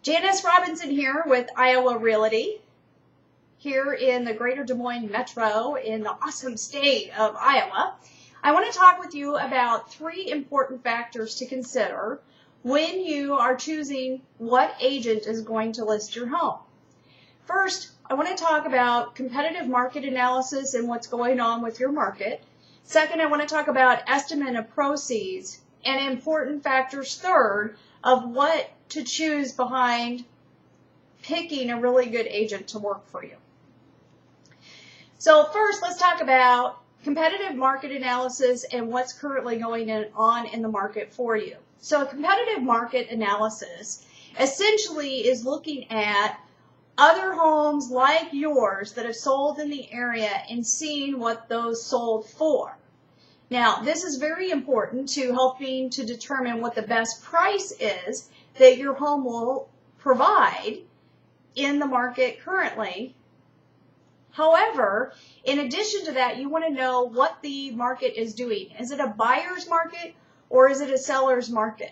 Janice Robinson here with Iowa Realty, here in the greater Des Moines Metro in the awesome state of Iowa. I want to talk with you about 3 important factors to consider when you are choosing what agent is going to list your home. First, I want to talk about competitive market analysis and what's going on with your market. Second, I want to talk about estimate of proceeds and important factors, third, of what to choose behind picking a really good agent to work for you. So first, let's talk about competitive market analysis and what's currently going on in the market for you. So a competitive market analysis essentially is looking at other homes like yours that have sold in the area and seeing what those sold for. Now, this is very important to helping to determine what the best price is that your home will provide in the market currently. However, in addition to that, you want to know what the market is doing. Is it a buyer's market or is it a seller's market?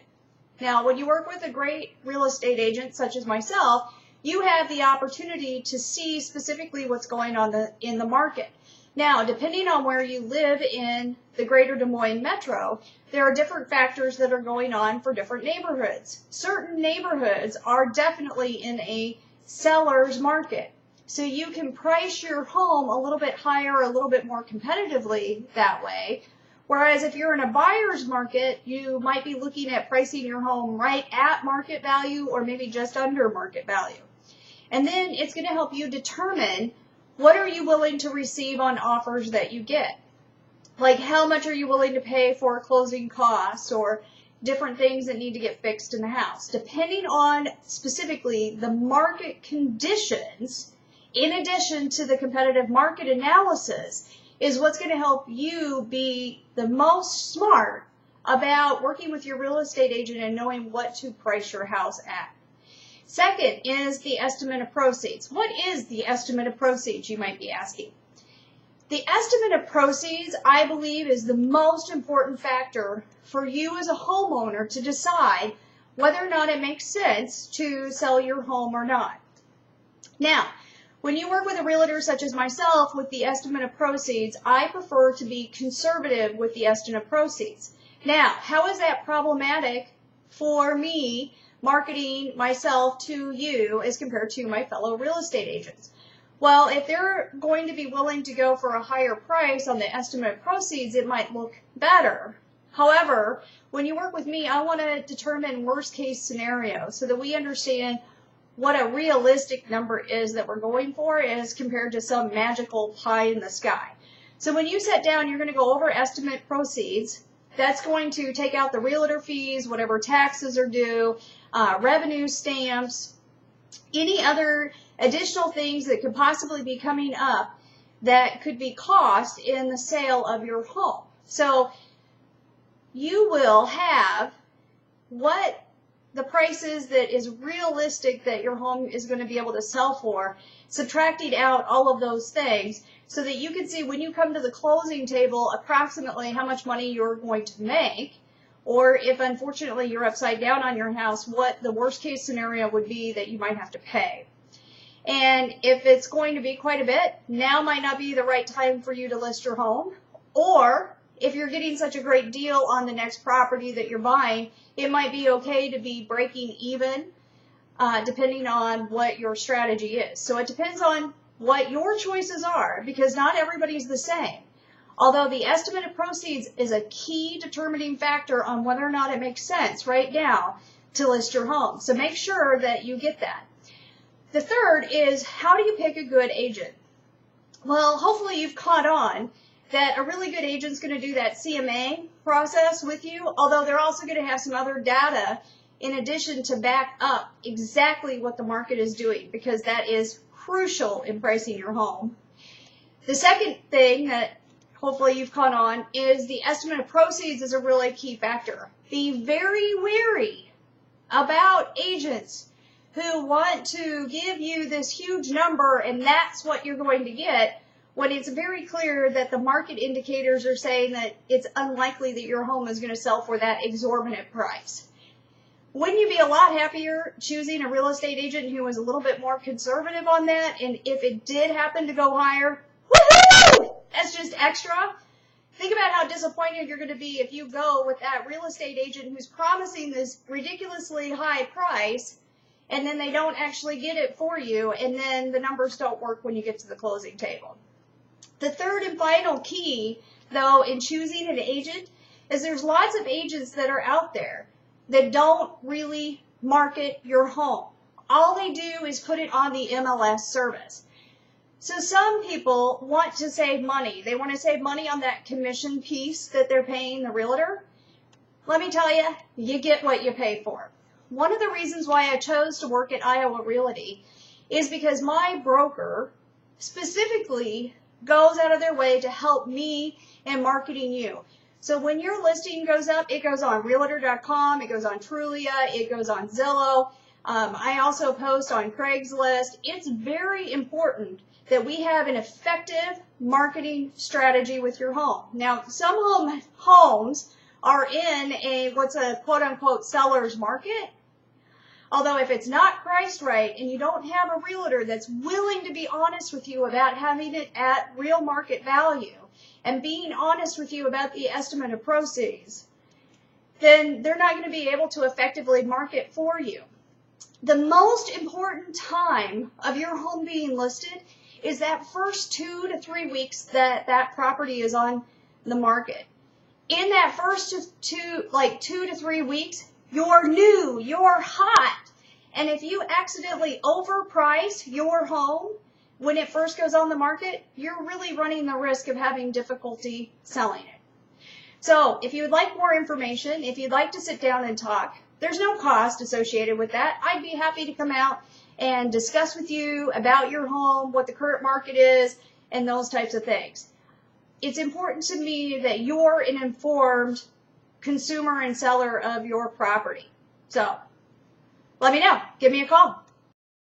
Now, when you work with a great real estate agent such as myself, you have the opportunity to see specifically what's going on in the market. Now, depending on where you live in the greater Des Moines Metro, there are different factors that are going on for different neighborhoods. Certain neighborhoods are definitely in a seller's market. So you can price your home a little bit higher, a little bit more competitively that way. Whereas if you're in a buyer's market, you might be looking at pricing your home right at market value or maybe just under market value. And then it's going to help you determine what are you willing to receive on offers that you get. Like how much are you willing to pay for closing costs or different things that need to get fixed in the house. Depending on specifically the market conditions, in addition to the competitive market analysis, is what's going to help you be the most smart about working with your real estate agent and knowing what to price your house at. Second is the estimate of proceeds. What is the estimate of proceeds, you might be asking? The estimate of proceeds, I believe, is the most important factor for you as a homeowner to decide whether or not it makes sense to sell your home or not. Now, when you work with a realtor such as myself with the estimate of proceeds, I prefer to be conservative with the estimate of proceeds. Now, how is that problematic for me marketing myself to you as compared to my fellow real estate agents? Well, if they're going to be willing to go for a higher price on the estimate of proceeds, it might look better. However, when you work with me, I want to determine worst case scenario so that we understand what a realistic number is that we're going for as compared to some magical pie in the sky. So when you sit down, you're going to go over estimate proceeds. That's going to take out the realtor fees, whatever taxes are due, revenue stamps, any other additional things that could possibly be coming up that could be cost in the sale of your home. So you will have what the price is that is realistic that your home is going to be able to sell for, subtracting out all of those things so that you can see when you come to the closing table approximately how much money you're going to make, or if unfortunately you're upside down on your house, what the worst case scenario would be that you might have to pay. And if it's going to be quite a bit, now might not be the right time for you to list your home. Or if you're getting such a great deal on the next property that you're buying, it might be okay to be breaking even depending on what your strategy is. So it depends on what your choices are because not everybody's the same. Although the estimate of proceeds is a key determining factor on whether or not it makes sense right now to list your home. So make sure that you get that. The third is, how do you pick a good agent? Well, hopefully you've caught on that a really good agent's going to do that CMA process with you, although they're also going to have some other data in addition to back up exactly what the market is doing, because that is crucial in pricing your home. The second thing that hopefully you've caught on is the estimate of proceeds is a really key factor. Be very wary about agents who want to give you this huge number and that's what you're going to get, when it's very clear that the market indicators are saying that it's unlikely that your home is going to sell for that exorbitant price. Wouldn't you be a lot happier choosing a real estate agent who was a little bit more conservative on that? And if it did happen to go higher, woohoo! That's just extra. Think about how disappointed you're going to be if you go with that real estate agent who's promising this ridiculously high price, and then they don't actually get it for you, and then the numbers don't work when you get to the closing table. The third and final key, though, in choosing an agent is there's lots of agents that are out there that don't really market your home. All they do is put it on the MLS service. So some people want to save money. They want to save money on that commission piece that they're paying the realtor. Let me tell you, you get what you pay for. One of the reasons why I chose to work at Iowa Realty is because my broker specifically goes out of their way to help me in marketing you. So when your listing goes up, it goes on Realtor.com, it goes on Trulia, it goes on Zillow. I also post on Craigslist. It's very important that we have an effective marketing strategy with your home. Now, some homes are in what's a quote-unquote seller's market. Although if it's not priced right and you don't have a realtor that's willing to be honest with you about having it at real market value and being honest with you about the estimate of proceeds, then they're not going to be able to effectively market for you. The most important time of your home being listed is that first 2 to 3 weeks that that property is on the market. In that first 2 to 3 weeks, you're new, you're hot. And if you accidentally overprice your home when it first goes on the market, you're really running the risk of having difficulty selling it. So if you would like more information, if you'd like to sit down and talk, there's no cost associated with that. I'd be happy to come out and discuss with you about your home, what the current market is, and those types of things. It's important to me that you're an informed consumer and seller of your property. So let me know. Give me a call.